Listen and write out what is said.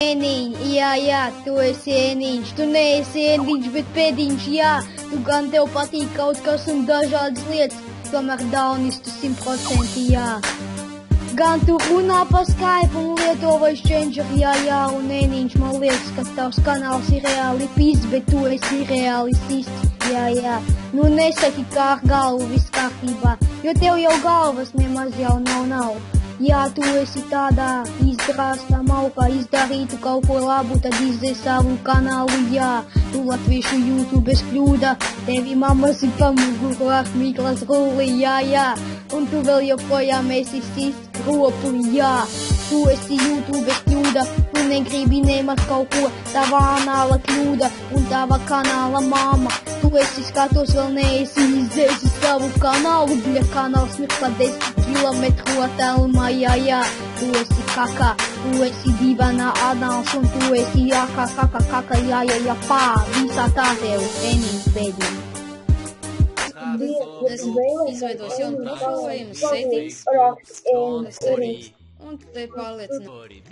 Ēniņ, jā, tu esi ēniņš, tu neesi ēniņš, bet pēdiņš, jā, tu gan tev patīk kaut kas un dažādas lietas, tomēr daunistu 100%, jā. Gan tu runā pa Skype un lieto voice changer, jā, un ēniņš, man liekas, ka tavs kanāls ir reāli pizds, bet tu esi reālistists, jā. Nu nesaki, kā ar galvu viss kārtībā, jo tev jau galvas nemaz jau nav. Jā, tu esi tādā izdrāstā malkā, izdarītu kaut ko labu, tad izdzēs savu kanālu, jā. Tu latviešu YouTubes kļūda, tevi mammas ir pamuguru ar Miklas rulli, jā. Un tu vēl joprojām esi skropu, jā. Tu esi YouTubes kļūda, tu negribi nemaz kaut ko, tava anāla kļūda un tava kanāla mamma. Tu esi skatos, vēl neesi izdzēsi savu kanālu, bļa kanāls ir pa 10 kilometru attālumā, jā. Tu esi kaka, tu esi dīvainā anāls un tu esi kaka, jā, pā, visā tā tev, ēniņš pēdiņš. Es izveidos jaunu profilu, vai jums settings, un te pārliecinu.